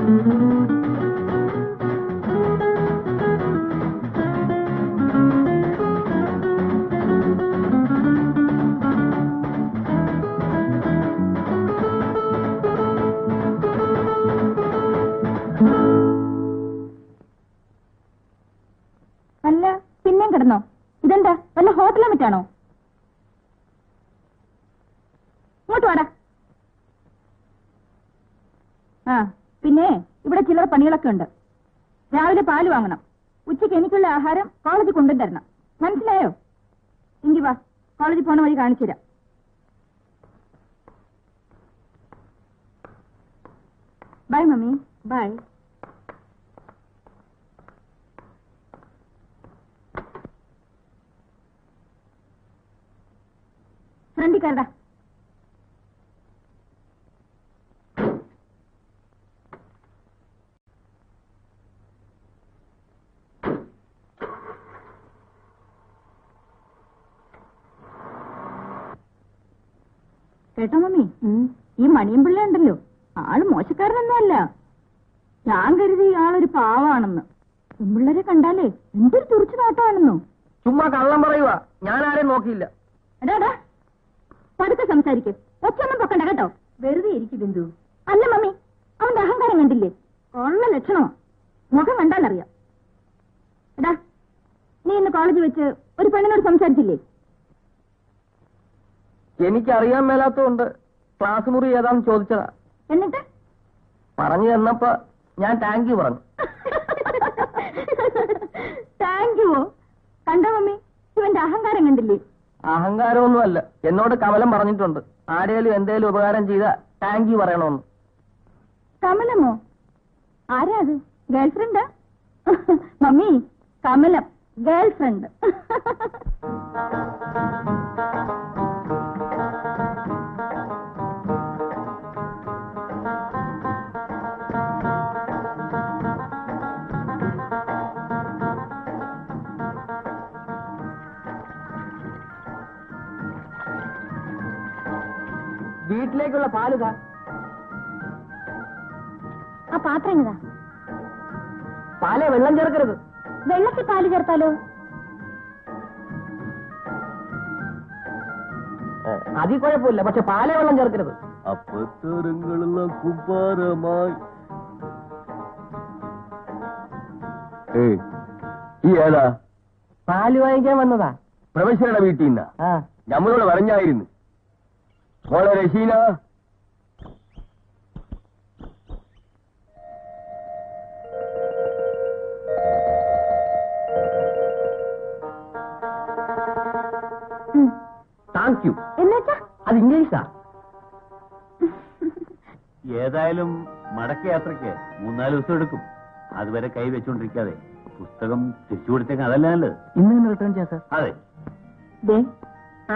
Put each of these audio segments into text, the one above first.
അല്ല, പിന്നെയും കിടന്നോ? ഇതെന്താ, വല്ല ഹോട്ടലാ മറ്റാണോ? ഇങ്ങോട്ട് വാടാ. ആ, പിന്നെ ഇവിടെ ചില്ലറ പണികളൊക്കെ ഉണ്ട്. രാവിലെ പാല് വാങ്ങണം, ഉച്ചയ്ക്ക് എനിക്കുള്ള ആഹാരം കോളേജിൽ കൊണ്ടുതരണം. മനസ്സിലായോ? എങ്കി വാ, കോളേജിൽ പോണ വഴി കാണിച്ചു തരാം. Bye mummy. ബൈ. ഫ്രണ്ടിൽ കയറടാ. കേട്ടോ മമ്മി, ഈ മണിയും പിള്ള ഉണ്ടല്ലോ, ആള് മോശക്കാരനൊന്നുമല്ല. ഞാൻ കരുതി ആളൊരു പാവാണെന്ന്. പെൺപിള്ളേരെ കണ്ടാലേ എന്തൊരു തുറിച്ചു നോട്ടമാണെന്നോ. ചുമ്മാ കള്ളം പറയുക, ഞാൻ ആരെയും നോക്കിയില്ല. എടാ, പതുക്കെ സംസാരിക്കും. ഒച്ചൊന്നും പൊക്കണ്ട കേട്ടോ. വെറുതെ ഇരിക്കും ബിന്ദു. അല്ല മമ്മി, അവന്റെ അഹങ്കാരം കണ്ടില്ലേ? ഉള്ള ലക്ഷണമോ? മുഖം കണ്ടാലറിയാം. എടാ, നീ ഇന്ന് കോളേജിൽ വെച്ച് ഒരു പെണ്ണിനോട് സംസാരിച്ചില്ലേ? എനിക്കറിയാൻ മേലാത്തതുകൊണ്ട് ക്ലാസ് മുറി ഏതാന്ന് ചോദിച്ചതാ. എന്നിട്ട് പറഞ്ഞു തന്നപ്പോ ഞാൻ താങ്ക് യു പറഞ്ഞു. താങ്ക് യുവോ? കണ്ടോ മമ്മി, ഇവന്റെ അഹങ്കാരം കണ്ടില്ലേ? അഹങ്കാരമൊന്നുമല്ല, എന്നോട് കമലം പറഞ്ഞിട്ടുണ്ട്, ആരേലും എന്തേലും ഉപകാരം ചെയ്താ താങ്ക് യു പറയണമെന്ന്. കമലമോ? ആരാ അത്? ഗേൾഫ്രണ്ടാ? Mummy, Kamalam girlfriend. വീട്ടിലേക്കുള്ള പാലുതാ. ആ പാത്രം എന്നതാ? പാലെ വെള്ളം ചേർക്കരുത്. വെള്ളത്തിൽ പാല് ചേർത്താലോ? അതിൽ കുഴപ്പമില്ല, പക്ഷെ പാലെ വെള്ളം ചേർക്കരുത്. അപ്പത്തരങ്ങളെല്ലാം കുമ്പാരമായി. ഈ ഏതാ? പാല് വാങ്ങിക്കാൻ വന്നതാ. പ്രൊഫസറുടെ വീട്ടിൽ നിന്നാ? നമ്മളോട് പറഞ്ഞായിരുന്നു. മോളെ രശീന, താങ്ക് യു. എന്നുവെച്ചാ അത് ഇംഗ്ലീഷാ. ഏതായാലും മടക്ക യാത്രയ്ക്ക് 3-4 ദിവസം എടുക്കും. അതുവരെ കൈ വെച്ചോണ്ടിരിക്കാതെ പുസ്തകം തിരിച്ചു കൊടുത്തേക്ക്. അതല്ല നല്ലത്. ഇന്ന് തന്നെ റിട്ടേൺ ചെയ്യാം സാർ. അതെ,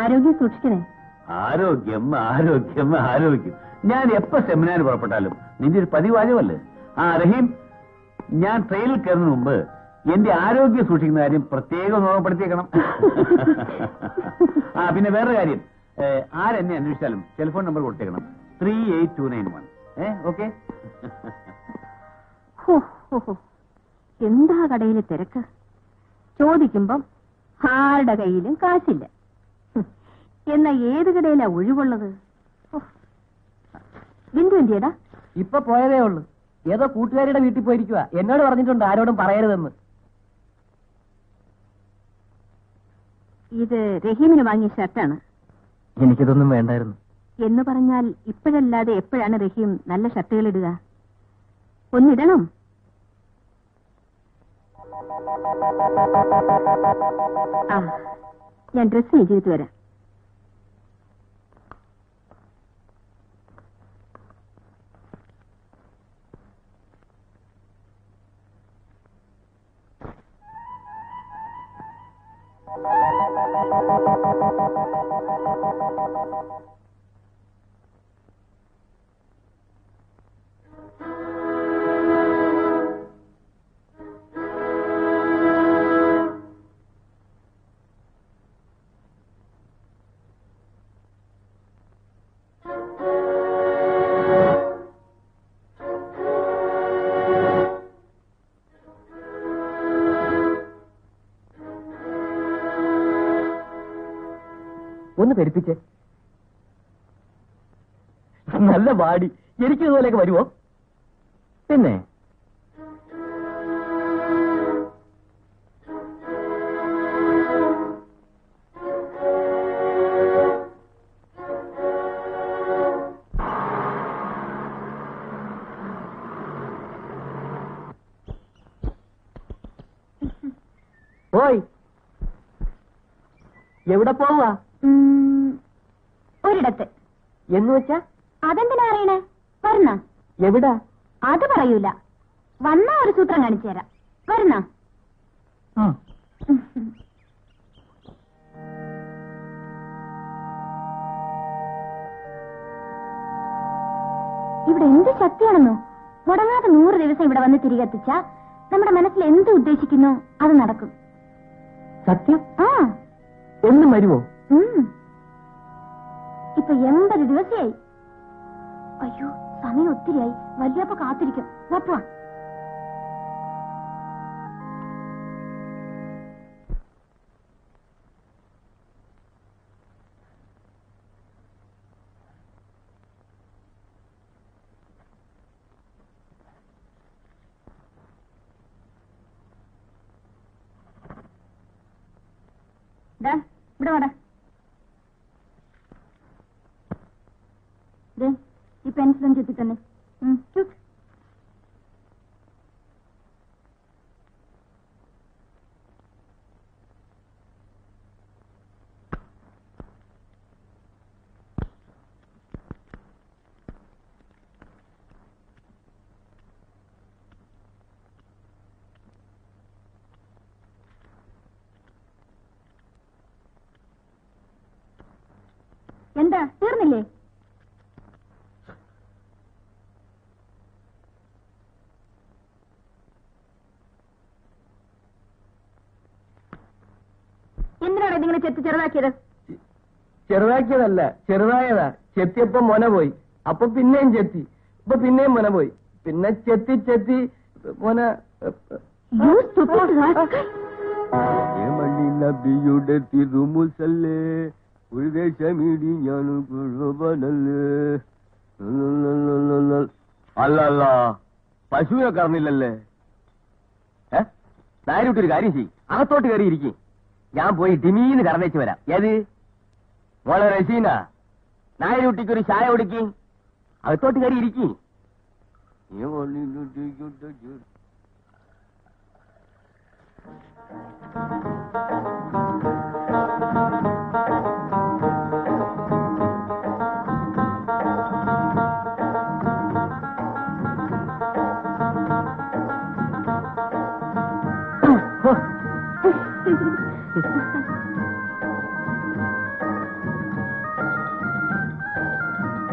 ആരോഗ്യം സൂക്ഷിക്കണേ. ആരോഗ്യം ആരോഗ്യം ആരോഗ്യം. ഞാൻ എപ്പോ സെമിനാർ പുറപ്പെട്ടാലും നിന്റെ ഒരു പതിവാചകമല്ലേ? ആ റഹീം, ഞാൻ ട്രെയിനിൽ കയറുന്നതിന് മുമ്പ് എന്റെ ആരോഗ്യം സൂക്ഷിക്കുന്ന കാര്യം പ്രത്യേകം ഓർമ്മപ്പെടുത്തിയേക്കണം. ആ പിന്നെ വേറൊരു കാര്യം, ആരെന്നെ അന്വേഷിച്ചാലും ടെലിഫോൺ നമ്പർ കൊടുത്തേക്കണം, 38291. ഓക്കെ? എന്താ കടയിലെ തിരക്ക്? ചോദിക്കുമ്പം ആരുടെ കയ്യിലും കാശില്ല. എന്നാ ഏത് കടയിലാ ഒഴിവുള്ളത്? ബിന്ദു എന്തിയടാ? ഇപ്പൊ പോയതേ ഉള്ളൂ. ഏതോ കൂട്ടുകാരിയുടെ വീട്ടിൽ പോയിരിക്കുക. എന്നോട് പറഞ്ഞിട്ടുണ്ട് ആരോടും പറയരുതെന്ന്. ഇത് റഹീമിന് വാങ്ങിയ ഷർട്ടാണ്. എനിക്കിതൊന്നും വേണ്ടായിരുന്നു. എന്ന് പറഞ്ഞാൽ ഇപ്പോഴല്ലാതെ എപ്പോഴാണ് റഹീം നല്ല ഷർട്ടുകൾ ഇടുക? ഒന്നിടണം. ആ, ഞാൻ ഡ്രസ് ചേഞ്ച് ചെയ്തിട്ട് വരാം. ഒന്ന് ധരിപ്പിച്ചേ. നല്ല വാടി. എനിക്ക് ഇതുപോലെയൊക്കെ വരുമോ? പിന്നെ ഓയ്, എവിടെ പോവാ? ഒരിടത്ത്. എന്ന് വെച്ചാ? അതെന്തിനാ അറിയണേ? വരുന്ന? എവിടാ? അത് പറയൂല. വന്ന ഒരു സൂത്രം കാണിച്ചു തരാം. വരുന്ന? ഇവിടെ എന്ത് ശക്തിയാണെന്നോ. മുടങ്ങാതെ 100 ദിവസം ഇവിടെ വന്ന് തിരികെത്തിച്ച നമ്മുടെ മനസ്സിൽ എന്ത് ഉദ്ദേശിക്കുന്നു അത് നടക്കും. സത്യം? ആ. എന്നും വരുമോ? ഇപ്പൊ 80 ദിവസമായി. അയ്യോ, സമയം ഒത്തിരിയായി. വല്യപ്പ കാത്തിരിക്കും. വാ. ഇവിടെ വാടാ. ഈ പെൻസിലും ചെത്തി തന്നെ. എന്താ തീർന്നില്ലേ? എന്തിനാണ് ഇതിങ്ങനെ ചെത്തി ചെറുതാക്കിയത്? ചെറുതാക്കിയതല്ല, ചെറുതായതാ. ചെത്തിയപ്പോ മൊന പോയി. അപ്പൊ പിന്നെയും ചെത്തി. ഇപ്പൊ പിന്നെയും മൊന പോയി. പിന്നെ ചെത്തി ചെത്തി മൊന. നബിയുടെ തിരുമുസല്ലേ ഒരു ദേശമിടി ഞാൻ അല്ല പശുവിനെ കറന്നില്ലല്ലേ? നായരുട്ടൊരു കാര്യം ചെയ്യും, അകത്തോട്ട് കയറിയിരിക്കും. ഞാൻ പോയി ഡിമീന്ന് കറന്നേച്ച് വരാം. ഏത് മോളെ റസീന, നായരുട്ടിക്കൊരു ചായ കൊടുക്കും. അകത്തോട്ട് കയറിയിരിക്കും.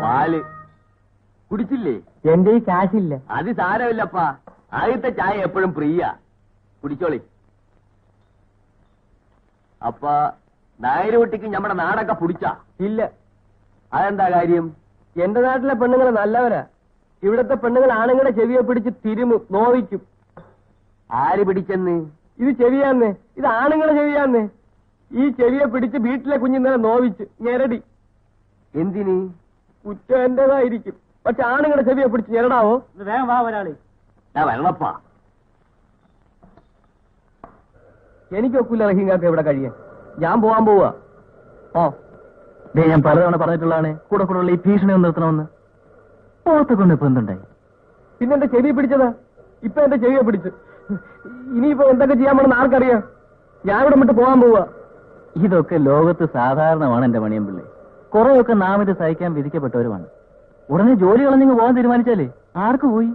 പാല് കുടിച്ചില്ലേ? എന്റെ ഈ കാശില്ല. അത് സാരമില്ലപ്പാ, ആദ്യത്തെ ചായ എപ്പോഴും പ്രിയ. കുടിച്ചോളി. അപ്പ നായരുട്ടിക്ക് നമ്മുടെ നാടൊക്കെ പിടിച്ച ഇല്ല. അതെന്താ കാര്യം? എന്റെ നാട്ടിലെ പെണ്ണുങ്ങൾ നല്ലവരാ. ഇവിടത്തെ പെണ്ണുങ്ങൾ ആണുങ്ങളെ ചെവിയെ പിടിച്ച് തിരുമും, നോവിക്കും. ആര് പിടിച്ചെന്ന്? ഇത് ചെവിയാന്ന്. ഇത് ആണുങ്ങളെ ചെവിയാന്ന്. ഈ ചെവിയെ പിടിച്ച് വീട്ടിലെ കുഞ്ഞിന്നലെ നോവിച്ച് ഞെരടി. എന്തിന്? കുറ്റം എന്റേതായിരിക്കും. പക്ഷെ ആണുങ്ങളുടെ ചെവിയെ പിടിച്ച് ഞെരടാവോ? വേഗം വാ ഒരാളെ. വരണപ്പാ. എനിക്കൊക്കില്ല റഹീങ്കാക്ക് ഇവിടെ കഴിയാൻ. ഞാൻ പോവാൻ പോവാ. ഞാൻ പലതവണ പറഞ്ഞിട്ടുള്ളതാണ് കൂടെ കൂടെയുള്ള ഈ ഭീഷണി ഒന്ന് നിർത്തണമെന്ന്. പോകത്തെ കൊണ്ട് ഇപ്പൊ എന്തുണ്ടായി? പിന്നെ എന്റെ ചെവിയെ പിടിച്ചതാ. ഇപ്പൊ എന്റെ ചെവിയെ പിടിച്ച്. ഇനിയിപ്പോ എന്തൊക്കെ ചെയ്യാൻ പോണെന്ന് ആർക്കറിയാം? ഞാൻ ഇവിടെ വിട്ട് പോകാൻ പോവാ. ഇതൊക്കെ ലോകത്ത് സാധാരണമാണ് എന്റെ മണിയമ്പിള്ളേ. കുറെയൊക്കെ നാം ഇത് സഹിക്കാൻ വിധിക്കപ്പെട്ടവരുമാണ്. ഉടനെ ജോലി കളഞ്ഞിങ്ങ് പോകാൻ തീരുമാനിച്ചാലേ ആർക്ക് പോയി?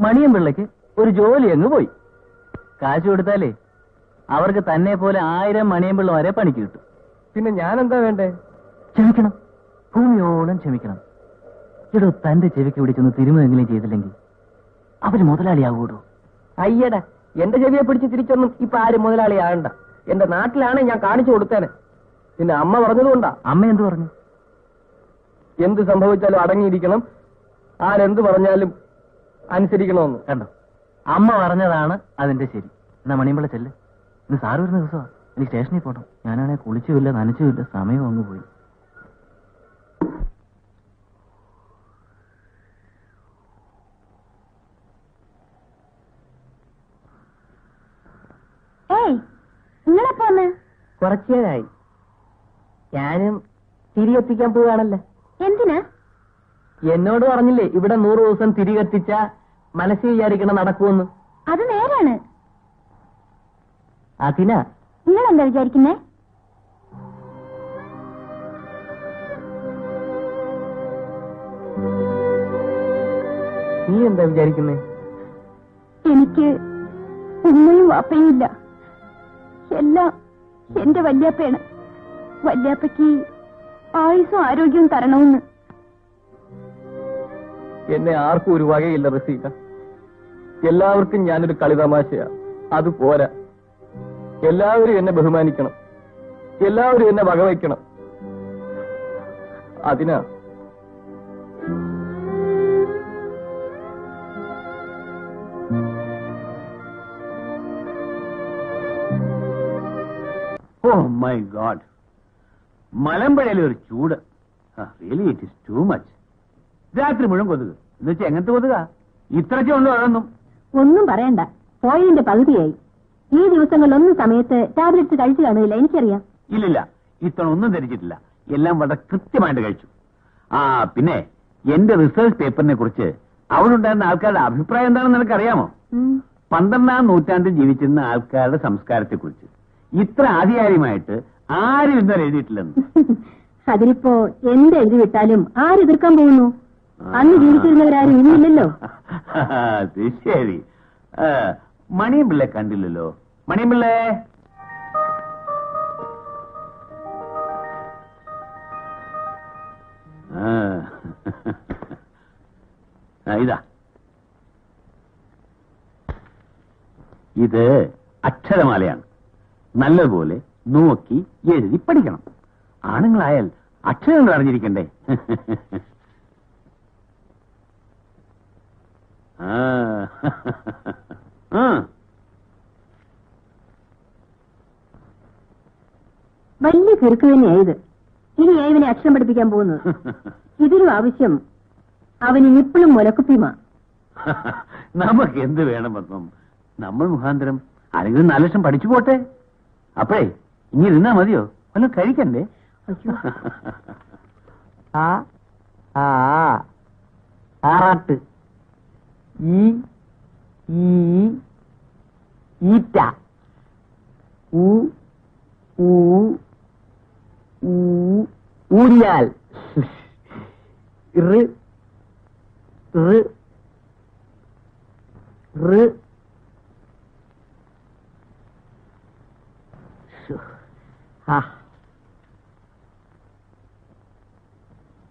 മണിയമ്പിള്ളയ്ക്ക് ഒരു ജോലി അങ്ങ് പോയി. കാശ് കൊടുത്താലേ അവർക്ക് തന്നെ പോലെ 1000 മണിയമ്പിള്ളമാരെ പണിക്ക് കിട്ടും. പിന്നെ ഞാൻ എന്താ വേണ്ടേ? ക്ഷമിക്കണം, ഭൂമിയോളം ക്ഷമിക്കണം. ഇടോ, തന്റെ ചെവിക്ക് പിടിച്ചൊന്ന് തിരുമെങ്കിലും ചെയ്തില്ലെങ്കിൽ അവര് മുതലാളിയാകൂടോ? അയ്യടാ, എന്റെ ചെവിയെ പിടിച്ച് തിരിച്ചൊന്നും ഇപ്പൊ ആരും മുതലാളിയാകണ്ട. എന്റെ നാട്ടിലാണ് ഞാൻ കാണിച്ചു കൊടുത്തേനെ. പിന്നെ അമ്മ പറഞ്ഞതുകൊണ്ടാ. അമ്മ എന്ത് പറഞ്ഞു? എന്ത് സംഭവിച്ചാലും അടങ്ങിയിരിക്കണം, ആരെന്ത് പറഞ്ഞാലും അനുസരിക്കണമെന്ന്. കണ്ടോ, അമ്മ പറഞ്ഞതാണ് അതിന്റെ ശരി. എന്നാ മണിയമ്പിള്ള ചെല്ല്. ഇന്ന് സാറ് വരുന്ന ദിവസമാണ്. എനിക്ക് സ്റ്റേഷനിൽ പോകണം. ഞാനാണെ കുളിച്ചുമില്ല നനച്ചുമില്ല, സമയം അങ്ങ് പോയി. നിങ്ങളെപ്പോന്ന്? കുറച്ചേരായി. ഞാനും തിരികെത്തിക്കാൻ പോവുകയാണല്ലോ. എന്തിനാ? എന്നോട് പറഞ്ഞില്ലേ ഇവിടെ 100 ദിവസം തിരികെത്തിച്ച മനസ്സിൽ വിചാരിക്കണം നടക്കുമെന്ന്. അത് നേരാണ്. അതിനാ. നിങ്ങൾ എന്താ വിചാരിക്കുന്നേ? നീ എന്താ വിചാരിക്കുന്നേ? എനിക്ക് ഉമ്മയും വാപ്പയും ഇല്ല. എല്ലാം എന്റെ വല്യാപ്പയാണ്. വല്യാപ്പയ്ക്ക് ആയുസും ആരോഗ്യവും തരണമെന്ന്. എന്നെ ആർക്കും ഒരു വകയില്ല റസീക. എല്ലാവർക്കും ഞാനൊരു കളിതമാശയാ. അത് പോരാ. എല്ലാവരും എന്നെ ബഹുമാനിക്കണം, എല്ലാവരും എന്നെ വകവയ്ക്കണം. അതിനാ. ഓ മൈ ഗോഡ്, മലമ്പുഴയിലെ ഒരു ചൂട്. Really it is too much. രാത്രി മുഴുവൻ കൊതുക്. എന്ന് വെച്ചാൽ എങ്ങനത്തെ കൊതുക? ഇത്രയ്ക്ക് ഉണ്ടോ അതൊന്നും? ഒന്നും പറയണ്ട, പോയതിന്റെ പകുതിയായി. ഈ ദിവസങ്ങളിലൊന്നും സമയത്ത് ടാബ്ലറ്റ്സ് കഴിച്ചു കാണില്ല, എനിക്കറിയാം. ഇല്ലില്ല, ഇത്തവണ ഒന്നും ധരിച്ചിട്ടില്ല. എല്ലാം വളരെ കൃത്യമായിട്ട് കഴിച്ചു. ആ പിന്നെ എന്റെ റിസർച്ച് പേപ്പറിനെ കുറിച്ച് അവിടെ ഉണ്ടായിരുന്ന ആൾക്കാരുടെ അഭിപ്രായം എന്താണെന്ന് നിനക്കറിയാമോ? 12ാം നൂറ്റാണ്ടിൽ ജീവിച്ചിരുന്ന ആൾക്കാരുടെ സംസ്കാരത്തെക്കുറിച്ച് ഇത്ര ആധികാരികമായിട്ട് ആരും ഇന്നലെ എഴുതിയിട്ടില്ലെന്ന്. അതിനിപ്പോ എന്ത് എഴുതി വിട്ടാലും ആരെതിർക്കാൻ പോകുന്നു? അന്ന് ജീവിച്ചിരുന്നവരാരും ഇന്നില്ലല്ലോ. അത് ശരി. മണിയും പിള്ളെ കണ്ടില്ലല്ലോ. മണിയും പിള്ളേ, ഇതാ, ഇത് അക്ഷരമാലയാണ്. നല്ലതുപോലെ നോക്കി എഴുതി പഠിക്കണം. ആണുങ്ങളായാൽ അക്ഷരങ്ങൾ അറിഞ്ഞിരിക്കണ്ടേ? വലിയ കിറുക്ക് തന്നെയായത്. ഇനി ഏവനെ അക്ഷരം പഠിപ്പിക്കാൻ പോകുന്നത്. ഇതിനും ആവശ്യം അവന് ഇപ്പോഴും മുലക്കുപ്പിയുമാ. നമുക്ക് എന്ത് വേണം പത്മം? നമ്മൾ മുഖാന്തരം ആരെങ്കിലും 4 ലക്ഷം പഠിച്ചു പോട്ടെ. അപ്പഴേ ഇനി ഇരുന്നാ മതിയോ? വല്ലതും കഴിക്കണ്ടേ? ആറാട്ട് ഈറ്റ ഊരിയാൽ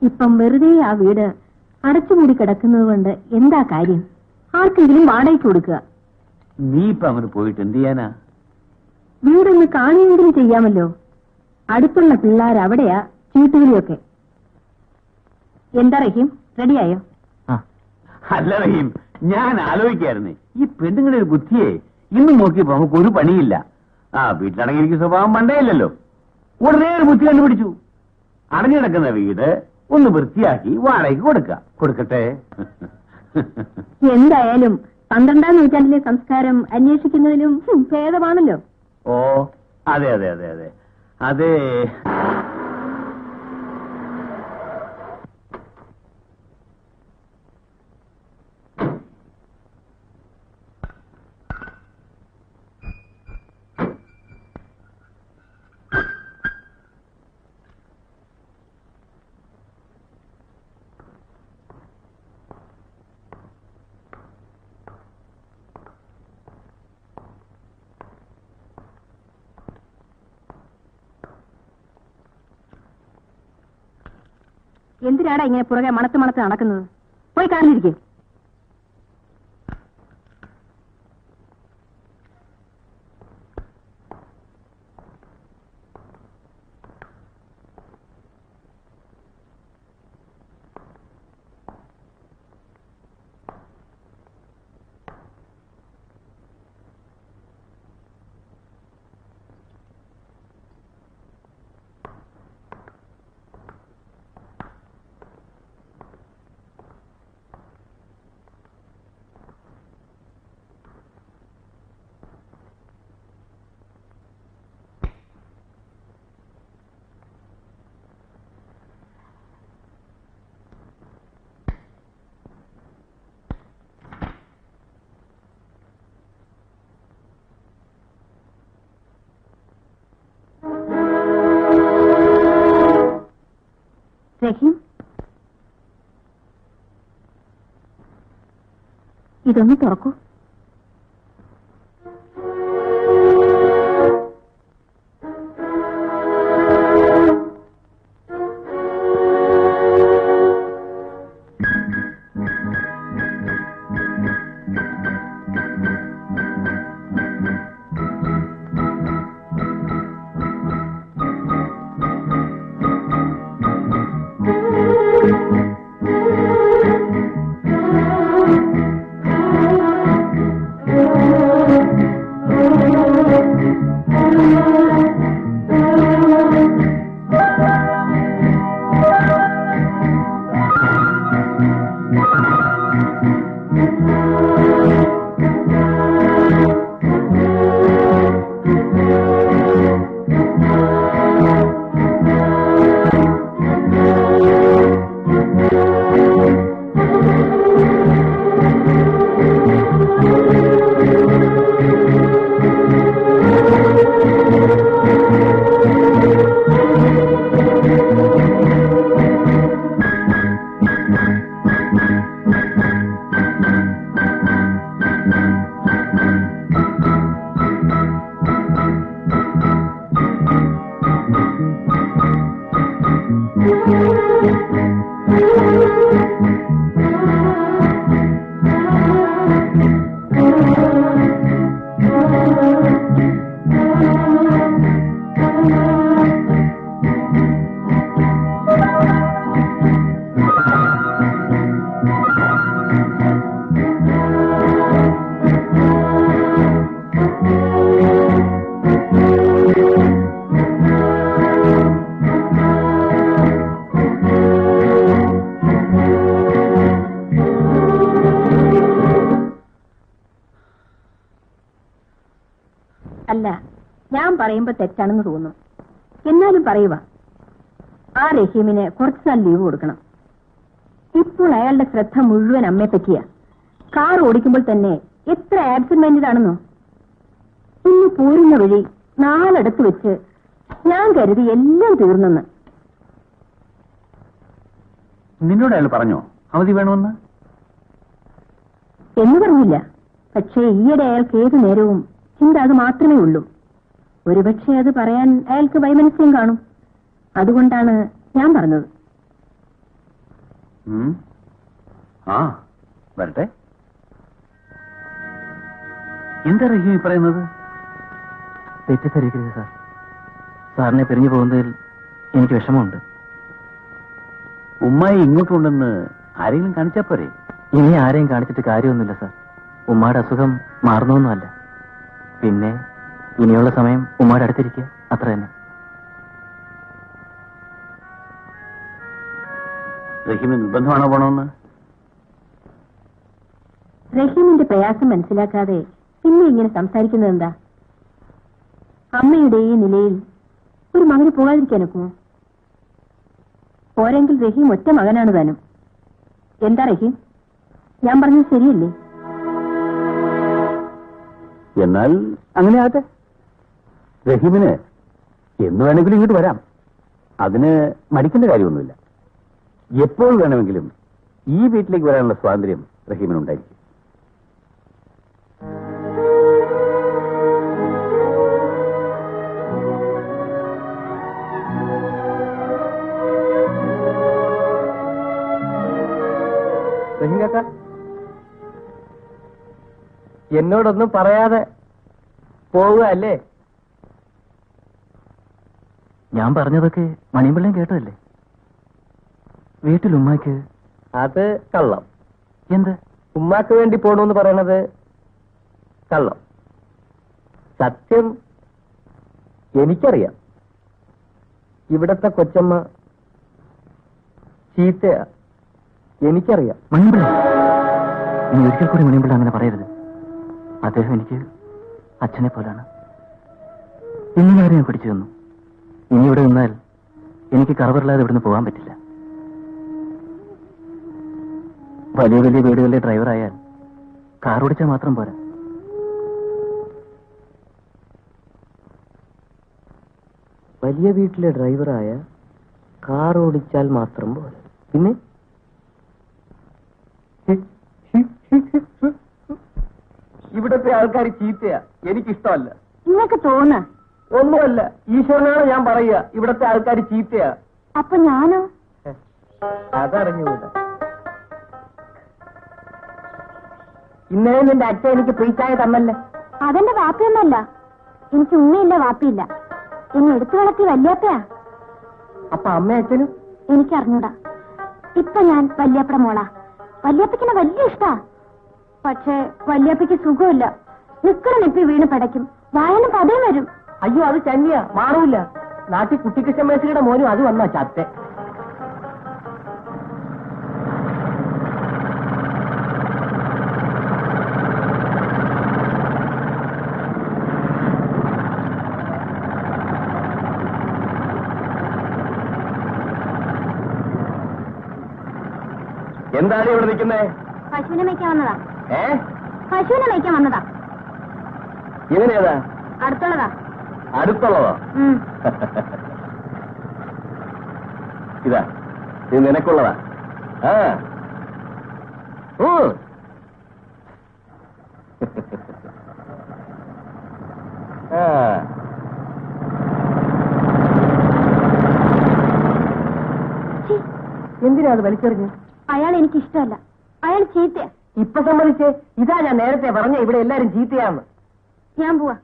ഇപ്പം വെറുതെ ആ വീട് അടച്ചുകൂടി കിടക്കുന്നത് കൊണ്ട് എന്താ കാര്യം? ആർക്കെങ്കിലും വാടകയ്ക്ക് കൊടുക്കുക. നീ ഇപ്പൊ അങ്ങോട്ട് പോയിട്ട് എന്ത് ചെയ്യാനാ? വീടൊന്ന് കാണുകയെങ്കിലും ചെയ്യാമല്ലോ. അടുത്തുള്ള പിള്ളേർ അവിടെയാ ചീട്ടുകളിയൊക്കെ. എന്താ റഹീം, റെഡിയായോ? അല്ല റഹീം, ഞാൻ ആലോചിക്കായിരുന്നേ, ഈ പെണ്ണുങ്ങളുടെ ഒരു ബുദ്ധിയെ ഇന്ന് നോക്കിയപ്പോ നമുക്ക് ഒരു പണിയില്ല. വീട്ടിലടങ്ങിയിരിക്കുന്ന സ്വഭാവം പണ്ടേയില്ലല്ലോ. ഉടനെ ഒരു ബുദ്ധി കണ്ടുപിടിച്ചു. അടഞ്ഞിടക്കുന്ന വീട് ഒന്ന് വൃത്തിയാക്കി വാടകയ്ക്ക് കൊടുക്കട്ടെ. എന്തായാലും 12ാം നൂറ്റാണ്ടിലെ സംസ്കാരം അന്വേഷിക്കുന്നതിലും ഭേദമാണല്ലോ. ഓ അതെ അതെ അതെ അതെ അതെ. എന്തിനാടാ ഇങ്ങനെ പുറകെ മണത്ത് നടക്കുന്നത്? പോയി കാറിലിരിക്കും. റഹീം, ഇതൊന്ന് തുറക്കൂ. അല്ല, ഞാൻ പറയുമ്പോ തെറ്റാണെന്ന് തോന്നും. എന്നാലും പറയുക, ആ റഹീമിന് കുറച്ചുനാൾ ലീവ് കൊടുക്കണം. ഇപ്പോൾ അയാളുടെ ശ്രദ്ധ മുഴുവൻ അമ്മയെ പറ്റിയാ. കാർ ഓടിക്കുമ്പോൾ തന്നെ എത്ര ആബ്സെന്റ് മൈൻഡഡ് ആണെന്നോ. ഇന്ന് പോരുന്ന വഴി 4 വെച്ച് ഞാൻ കരുതി എല്ലാം തീർന്നെന്ന്. നിന്നോട് അയാൾ പറഞ്ഞോ അവധി വേണമെന്ന്? എന്ന് പറഞ്ഞില്ല. പക്ഷേ ഈയിടെ അയാൾക്ക് ഏതു നേരവും ചിന്ത അത് മാത്രമേ ഉള്ളൂ. ഒരുപക്ഷെ അത് പറയാൻ അയാൾക്ക് വൈമനസ്യം കാണും. അതുകൊണ്ടാണ് ഞാൻ പറഞ്ഞത്. ആ വരട്ടെ. എന്താ റഹീം പറയുന്നത്? തെറ്റിദ്ധരിക്കരുത് സാർ. സാറിനെ പിരിഞ്ഞു പോകുന്നതിൽ എനിക്ക് വിഷമമുണ്ട്. ഉമ്മായി ഇങ്ങോട്ടുണ്ടെന്ന് ആരെങ്കിലും കാണിച്ചാ പോരെ? ഇനി ആരെയും കാണിച്ചിട്ട് കാര്യമൊന്നുമില്ല സാർ. ഉമ്മയുടെ അസുഖം മാറുന്നൊന്നുമല്ല. പിന്നെ ഇനിയുള്ള സമയം ഉമ്മയുടെ അടുത്തിരിക്കുക, അത്ര തന്നെ. റഹീമിന് നിർബന്ധമാണോ പോണമെന്ന്? റഹീമിന്റെ പ്രയാസം മനസ്സിലാക്കാതെ പിന്നെ ഇങ്ങനെ സംസാരിക്കുന്നത് എന്താ? അമ്മയുടെ ഈ നിലയിൽ ഒരു മകന് പോകാതിരിക്കാനൊക്കുമോ? പോരെങ്കിൽ റഹീം ഒറ്റ മകനാണ് താനും. എന്താ റഹീം, ഞാൻ പറഞ്ഞത് ശരിയല്ലേ? എന്നാൽ അങ്ങനെ ആകട്ടെ. റഹീമിന് എന്ന് വേണമെങ്കിലും ഇങ്ങോട്ട് വരാം. അതിന് മടിക്കേണ്ട കാര്യമൊന്നുമില്ല. എപ്പോൾ വേണമെങ്കിലും ഈ വീട്ടിലേക്ക് വരാനുള്ള സ്വാതന്ത്ര്യം റഹീമിനുണ്ടായിരിക്കും. എന്നോടൊന്നും പറയാതെ പോവുക അല്ലേ? ഞാൻ പറഞ്ഞതൊക്കെ മണിയമ്പിള്ളയും കേട്ടതല്ലേ? വീട്ടിൽ ഉമ്മാക്ക് അത് കള്ളം. എന്ത്? ഉമ്മാക്ക് വേണ്ടി പോണെന്ന് പറയണത് കള്ളം. സത്യം എനിക്കറിയാം. ഇവിടത്തെ കൊച്ചമ്മ ചീത്തയാ, എനിക്കറിയാം. മണിയമ്പിള്ള, ഇനി ഒരിക്കൽ കൂടി മണിയമ്പിള്ള അങ്ങനെ പറയരുത്. അദ്ദേഹം എനിക്ക് അച്ഛനെ പോലാണ്. ഇങ്ങനെ ഞാൻ പിടിച്ചു തന്നു. ഇനി ഇവിടെ നിന്നാൽ എനിക്ക് കറവറില്ലാതെ ഇവിടുന്ന് പോകാൻ പറ്റില്ല. വലിയ വലിയ വീടുകളിലെ ഡ്രൈവറായാൽ കാർ ഓടിച്ചാൽ മാത്രം പോരാ. വലിയ വീട്ടിലെ ഡ്രൈവറായ കാർ ഓടിച്ചാൽ മാത്രം പോലെ. പിന്നെ ഇവിടത്തെ ആൾക്കാർ ചീത്തയാ, എനിക്കിഷ്ടമല്ല. നിങ്ങൾക്ക് തോന്നുക ഒന്നുമല്ല, ഈശ്വരനാണ് ഞാൻ പറയുക, ഇവിടത്തെ ആൾക്കാർ ചീത്തയാ. അപ്പൊ ഞാനോ? അതറിഞ്ഞുകൂടാ. ഇന്നലെ നിന്റെ അച്ഛൻ എനിക്ക് പ്രീച്ചായ തന്നല്ല. അതെന്റെ വാപ്പിയൊന്നല്ല. എനിക്ക് ഉമ്മയില്ല, വാപ്പിയില്ല. എന്നെ എടുത്തു വളർത്തി വല്യാപ്പയാ. അപ്പൊ അമ്മ അച്ഛനും എനിക്കറിഞ്ഞൂടാ. ഇപ്പൊ ഞാൻ വല്യാപ്പയുടെ മോളാ. വല്യാപ്പയ്ക്കിനെ വലിയ ഇഷ്ടാ. പക്ഷേ വല്യാപ്പയ്ക്ക് സുഖമില്ല. നിക്കണ നെപ്പി വീണ് പടയ്ക്കും. വായന പതയും വരും. അയ്യോ, അത് ചന്നിയാ, മാറൂല. നാട്ടിൽ കുട്ടിക്കൃഷ്ണ മേശയുടെ മോനും അത് വന്നാ ചത്തെ. എന്താണ് ഇവിടെ നിൽക്കുന്നേ? പശുവിനെ മേയ്ക്കാൻ വന്നതാ. പശുവിനെ മേയ്ക്കാൻ വന്നതാ. ഇവനേതാ? അടുത്തുള്ളതാ. അടുത്തുള്ളതോ? ഇതാ, ഇത് നിനക്കുള്ളതാ. ആ എന്തിനാ അത് വലിച്ചെറിഞ്ഞു? അയാൾ എനിക്ക് ഇഷ്ടമല്ല. അയാൾ ചീത്തയാ. ഇപ്പൊ സമ്മതിച്ചേ? ഇതാ ഞാൻ നേരത്തെ പറഞ്ഞ ഇവിടെ എല്ലാരും ചീത്തയാന്ന്. ഞാൻ പോവാ.